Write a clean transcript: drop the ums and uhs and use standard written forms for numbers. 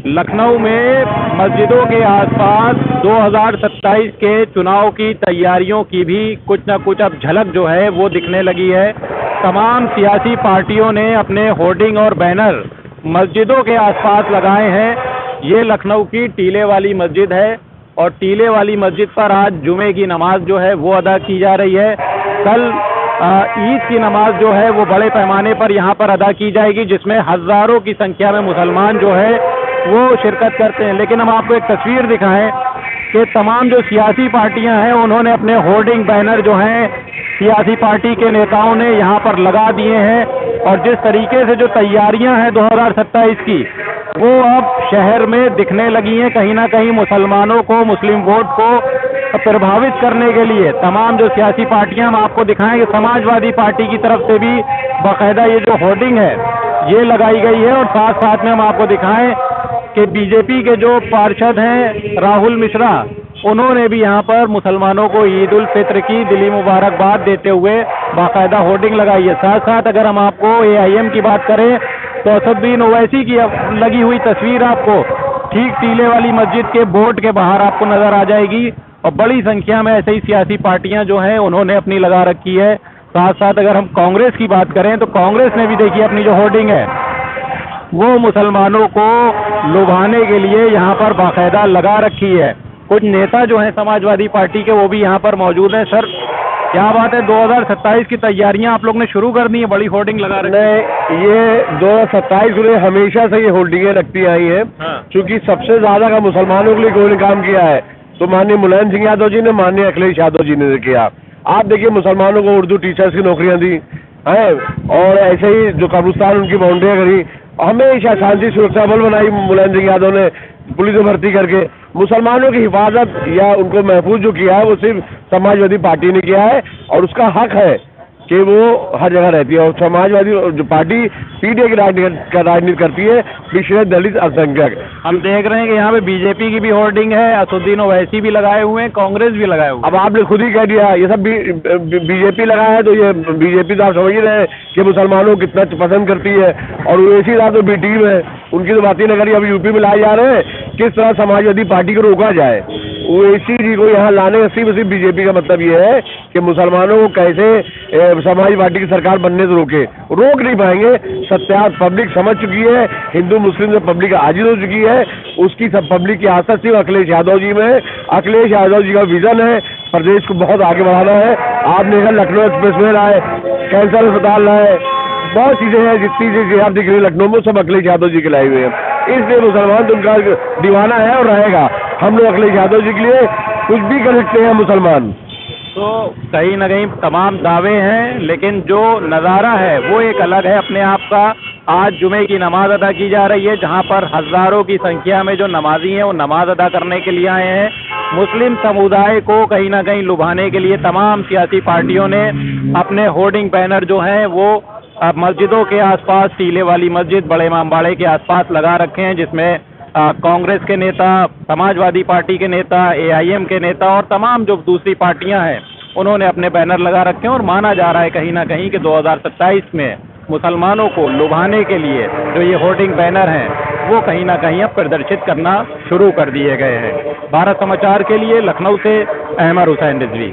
लखनऊ में मस्जिदों के आसपास 2027 के चुनाव की तैयारियों की भी कुछ न कुछ अब झलक जो है वो दिखने लगी है। तमाम सियासी पार्टियों ने अपने होर्डिंग और बैनर मस्जिदों के आसपास लगाए हैं। ये लखनऊ की टीले वाली मस्जिद है और टीले वाली मस्जिद पर आज जुमे की नमाज जो है वो अदा की जा रही है। कल ईद की नमाज जो है वो बड़े पैमाने पर यहाँ पर अदा की जाएगी, जिसमें हज़ारों की संख्या में मुसलमान जो है वो शिरकत करते हैं। लेकिन हम आपको एक तस्वीर दिखाएं कि तमाम जो सियासी पार्टियां हैं उन्होंने अपने होर्डिंग बैनर जो हैं सियासी पार्टी के नेताओं ने यहाँ पर लगा दिए हैं और जिस तरीके से जो तैयारियां हैं 2027 की वो अब शहर में दिखने लगी हैं। कहीं ना कहीं मुसलमानों को, मुस्लिम वोट को प्रभावित करने के लिए तमाम जो सियासी पार्टियां, हम आपको दिखाएं कि समाजवादी पार्टी की तरफ से भी बाकायदा ये जो होर्डिंग है ये लगाई गई है और साथ साथ में हम आपको दिखाएं कि बीजेपी के जो पार्षद हैं राहुल मिश्रा, उन्होंने भी यहाँ पर मुसलमानों को ईद उल फित्र की दिली मुबारकबाद देते हुए बाकायदा होर्डिंग लगाई है। साथ साथ अगर हम आपको AIM की बात करें तो असदुद्दीन ओवैसी की लगी हुई तस्वीर आपको ठीक टीले वाली मस्जिद के बोर्ड के बाहर आपको नजर आ जाएगी और बड़ी संख्या में ऐसे ही सियासी पार्टियां जो हैं उन्होंने अपनी लगा रखी है। साथ साथ अगर हम कांग्रेस की बात करें तो कांग्रेस ने भी देखिए अपनी जो होर्डिंग है वो मुसलमानों को लुभाने के लिए यहाँ पर बाकायदा लगा रखी है। कुछ नेता जो हैं समाजवादी पार्टी के वो भी यहाँ पर मौजूद हैं। सर, क्या बात है, 2027 की तैयारियां आप लोग ने शुरू कर दी है, बड़ी होर्डिंग लगा रहे हैं? ये 2027 में हमेशा से ये होर्डिंगें लगती आई है। क्योंकि सबसे ज्यादा का मुसलमानों के लिए कोई काम किया है तो माननीय मुलायम सिंह यादव जी ने, माननीय अखिलेश यादव जी ने किया। आप देखिए मुसलमानों को उर्दू टीचर्स की नौकरियां दी हैं और ऐसे ही जो कब्रिस्तान उनकी बाउंड्रियां करी, हमेशा शांति सुरक्षा बल बनाई मुलायम सिंह यादव ने पुलिस में भर्ती करके। मुसलमानों की हिफाजत या उनको महफूज जो किया है वो सिर्फ समाजवादी पार्टी ने किया है और उसका हक है कि वो हर जगह रहती है। और समाजवादी जो पार्टी PDA की राजनीति करती है, पिछड़े दलित अल्पसंख्यक। हम देख रहे हैं कि यहाँ पे बीजेपी की भी होर्डिंग है, असदुद्दीन ओवैसी भी लगाए हुए हैं, कांग्रेस भी लगाए हुए हैं। अब आपने खुद ही कह दिया ये सब बीजेपी लगाया है, तो ये बीजेपी तो आप समझ ही रहे हैं कि मुसलमानों को कितना पसंद करती है। और ओवैसी साहब तो B टीम है, उनकी तो बातें नगरी अब यूपी में लाए जा रहे हैं किस तरह समाजवादी पार्टी को रोका जाए। ओवैसी जी को यहाँ लाने का सिर्फ बीजेपी का मतलब ये है कि मुसलमानों को कैसे समाजवादी पार्टी की सरकार बनने से रोक नहीं पाएंगे। सत्यात पब्लिक समझ चुकी है, हिंदू मुस्लिम से पब्लिक आजिज हो चुकी है। उसकी सब पब्लिक की आस्था सिर्फ अखिलेश यादव जी में है। अखिलेश यादव जी का विजन है प्रदेश को बहुत आगे बढ़ाना है। आपने देखा लखनऊ एक्सप्रेस वे लाए, कैंसर अस्पताल लाए, बहुत चीजें हैं, जितनी चीजें आप दिख रही है लखनऊ में सब अखिलेश यादव जी के लाए हुए हैं। इसलिए मुसलमान तो उनका दीवाना है और रहेगा। हम लोग अखिलेश यादव जी के लिए कुछ भी कर सकते हैं मुसलमान। तो कहीं ना कहीं तमाम दावे हैं, लेकिन जो नज़ारा है वो एक अलग है अपने आप का। आज जुमे की नमाज अदा की जा रही है जहां पर हज़ारों की संख्या में जो नमाजी हैं वो नमाज अदा करने के लिए आए हैं। मुस्लिम समुदाय को कहीं ना कहीं लुभाने के लिए तमाम सियासी पार्टियों ने अपने होर्डिंग बैनर जो हैं वो मस्जिदों के आसपास, टीले वाली मस्जिद, बड़े इमामबाड़े के आसपास लगा रखे हैं, जिसमें कांग्रेस के नेता, समाजवादी पार्टी के नेता, AIM के नेता और तमाम जो दूसरी पार्टियां हैं उन्होंने अपने बैनर लगा रखे हैं। और माना जा रहा है कहीं ना कहीं कि 2027 में मुसलमानों को लुभाने के लिए जो ये होर्डिंग बैनर हैं वो कहीं ना कहीं अब प्रदर्शित करना शुरू कर दिए गए हैं। भारत समाचार के लिए लखनऊ से अहमद हुसैन रिजवी।